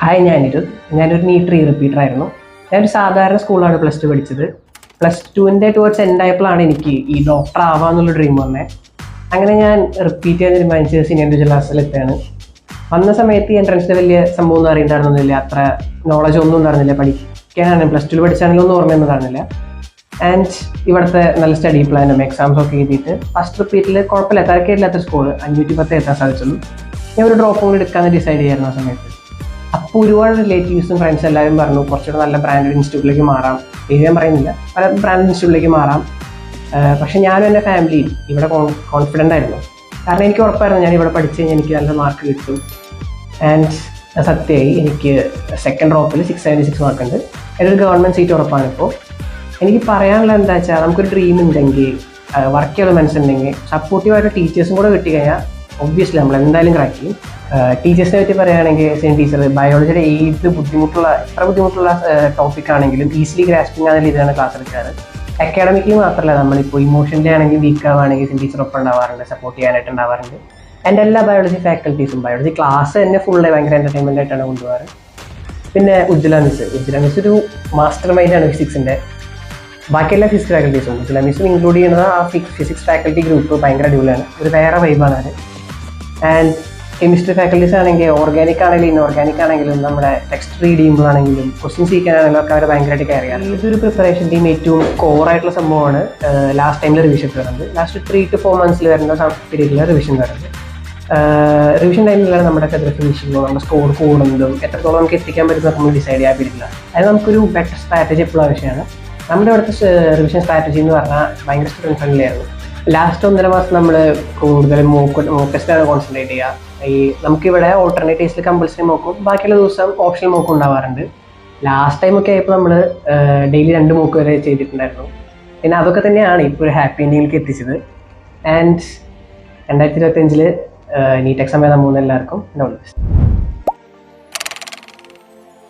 Hi, ഞാനൊരു NEET re repeater ആയിരുന്നു. ഞാനൊരു സാധാരണ സ്കൂളിലാണ് പ്ലസ് ടു പഠിച്ചത്. പ്ലസ് ടുവിൻ്റെ ടുവേർഡ്സ് എൻഡ് ആയപ്പോഴാണ് എനിക്ക് ഈ ഡോക്ടർ ആവാന്നുള്ള ഡ്രീം വന്നത്. അങ്ങനെ ഞാൻ റിപ്പീറ്റ് ചെയ്യാൻ തീരുമാനിച്ച് സീനിയർ ഇൻഡിവിജ്വൽ ക്ലാസ്സിലെത്താണ്. വന്ന സമയത്ത് എൻട്രൻസിൻ്റെ വലിയ സംഭവം ഒന്നും അറിയണ്ടായിരുന്നില്ല, അത്ര നോളജ് ഒന്നും ഉണ്ടായിരുന്നില്ല. പഠിക്കാനാണ് പ്ലസ് ടുവിൽ പഠിച്ചാണെങ്കിലും ഒന്നും ഓർമ്മയൊന്നും ഉണ്ടായിരുന്നില്ല. ആൻഡ് ഇവിടുത്തെ നല്ല സ്റ്റഡി പ്ലാനും എക്സാംസും ഒക്കെ എഴുതിയിട്ട് ഫസ്റ്റ് റിപ്പീറ്റിൽ കുഴപ്പമില്ല, തിരക്കേടില്ലാത്ത സ്കോർ 510 എത്താൻ സാധിച്ചുള്ളൂ. ഞാൻ ഒരു ഡ്രോപ്പ് കൂടി എടുക്കാമെന്ന് ഡിസൈഡ് ചെയ്യായിരുന്നു ആ സമയത്ത്. അപ്പോൾ ഒരുപാട് റിലേറ്റീവ്സും ഫ്രണ്ട്സ് എല്ലാവരും പറഞ്ഞു കുറച്ചുകൂടെ നല്ല ബ്രാൻഡഡ് ഇൻസ്റ്റിറ്റ്യൂട്ടിലേക്ക് മാറാം. ഞാൻ പറയുന്നില്ല, പല ബ്രാൻഡഡ് ഇൻസ്റ്റിറ്റ്യൂട്ടിലേക്ക് മാറാം. പക്ഷേ ഞാനും എൻ്റെ ഫാമിലിയും ഇവിടെ കോൺഫിഡൻ്റ് ആയിരുന്നു. കാരണം എനിക്ക് ഉറപ്പായിരുന്നു ഞാൻ ഇവിടെ പഠിച്ച് കഴിഞ്ഞാൽ എനിക്ക് നല്ല മാർക്ക് കിട്ടും. ആൻഡ് സത്യമായി എനിക്ക് സെക്കൻഡ് ഡ്രോപ്പിൽ 676 മാർക്കുണ്ട്. എന്നൊരു ഗവൺമെൻറ് സീറ്റ് ഉറപ്പാണ്. ഇപ്പോൾ എനിക്ക് പറയാനുള്ള എന്താ വെച്ചാൽ നമുക്കൊരു ഡ്രീം ഉണ്ടെങ്കിൽ, വർക്ക് ചെയ്യാനുള്ള മനസ്സുണ്ടെങ്കിൽ, സപ്പോർട്ടീവായിട്ട് ടീച്ചേഴ്സും കൂടെ കിട്ടിക്കഴിഞ്ഞാൽ ഒബ്വിയസ്ലി നമ്മൾ എന്തായാലും ക്രാക്ക് ചെയ്യും. ടീച്ചേഴ്സിനെ പറ്റി പറയുകയാണെങ്കിൽ സെയിം ടീച്ചർ ബയോളജിയുടെ എത്ര ബുദ്ധിമുട്ടുള്ള ടോപ്പിക് ആണെങ്കിലും ഈസിലി ഗ്രാസ്പിംഗ് ആണെങ്കിലും ഇതാണ് ക്ലാസ് എടുക്കാറ്. അക്കാഡമിക്കലി മാത്രമല്ല, നമ്മളിപ്പോൾ ഇമോഷണലി ആണെങ്കിൽ വീക്ക് ആവുകയാണെങ്കിൽ സെയിം ടീച്ചർ ഒപ്പം ഉണ്ടാവാറുണ്ട്, സപ്പോർട്ട് ചെയ്യാനായിട്ട് ഉണ്ടാവാറുണ്ട്. എൻ്റെ എല്ലാ ബയോളജി ഫാക്കൽറ്റീസും ബയോളജി ക്ലാസ് തന്നെ ഫുള്ള് ഭയങ്കര എൻ്റർടൈൻമെൻ്റ് ആയിട്ടാണ് കൊണ്ടുപോകാറ്. പിന്നെ ഉജ്ജ്വല മിസ് ഒരു മാസ്റ്റർ മൈൻഡാണ് ഫിസിക്സിൻ്റെ. ബാക്കി എല്ലാ ഫിസിക്സ് ഫാക്കൽറ്റീസും ഉജ്ജ്വല മിസ്സും ഇൻക്ലൂഡ് ചെയ്യുന്നത് ആ ഫിസിക്സ് ഫാക്കൽറ്റി ഗ്രൂപ്പ് ഭയങ്കര അടിപൊളിയാണ്, ഒരു വേറെ വൈബാണ് അത്. ആൻഡ് കെമിസ്ട്രി ഫാക്കൽറ്റീസ് ആണെങ്കിൽ ഓർഗാനിക് ആണെങ്കിലും ഇൻഓർഗാനിക് ആണെങ്കിലും നമ്മുടെ ടെക്സ്റ്റ് റീഡ് ചെയ്യുമ്പോഴാണെങ്കിലും ക്വസ്റ്റ്യൻസ് ചെയ്യാനാണെങ്കിലും ഒക്കെ അവർ ഭയങ്കരമായിട്ട് കെയർ ചെയ്യാറ്. ഇതൊരു പ്രിപ്പറേഷൻ ടീം ഏറ്റവും കോറായിട്ടുള്ള സംഭവമാണ്. ലാസ്റ്റ് ടൈമിൽ റിവിഷൻ വരുന്നത്, ലാസ്റ്റ് 3 to 4 months വരുന്ന പീരീഡിൽ റിവിഷൻ വരുന്നത്. റിവിഷൻ ടൈമിലാണ് നമ്മുടെ ഫിനിഷിങ്ങോ നമ്മുടെ സ്കോർ കൂടുന്നതും എത്രത്തോളം നമുക്ക് എത്തിക്കാൻ പറ്റുന്ന നമ്മൾ ഡിസൈഡ് ചെയ്യാൻ പറ്റില്ല. അതിന് നമുക്കൊരു ബെറ്റർ സ്ട്രാറ്റജി എപ്പോഴും ആവശ്യമാണ്. നമ്മുടെ ഇവിടുത്തെ റിവിഷൻ സ്ട്രാറ്റജി എന്ന് പറഞ്ഞാൽ ഭയങ്കര സ്റ്റുഡൻറ് ഫ്രണ്ട്ലി ആയിരുന്നു. ലാസ്റ്റ് 1.5 മാസം നമ്മൾ കൂടുതലും മോക്ക് ടെസ്റ്റാണ് കോൺസെൻട്രേറ്റ് ചെയ്യുക. നമുക്കിവിടെ ഓൾട്ടർനേറ്റ് ഡേയ്സിൽ കമ്പൽസറി മോക്കും ബാക്കിയുള്ള ദിവസം ഓപ്ഷണൽ മോക്കും ഉണ്ടാവാറുണ്ട്. ലാസ്റ്റ് ടൈമൊക്കെ ആയപ്പോൾ നമ്മൾ ഡെയിലി 2 മോക്ക് വരെ ചെയ്തിട്ടുണ്ടായിരുന്നു. പിന്നെ അതൊക്കെ തന്നെയാണ് ഇപ്പോൾ ഒരു ഹാപ്പി എൻഡിങ്ങിലേക്ക് എത്തിച്ചത്. ആൻഡ് 2025 നീറ്റ് എക്സാം എഴുതാൻ പോകുന്ന എല്ലാവർക്കും ഓൾ ദി ബെസ്റ്റ്.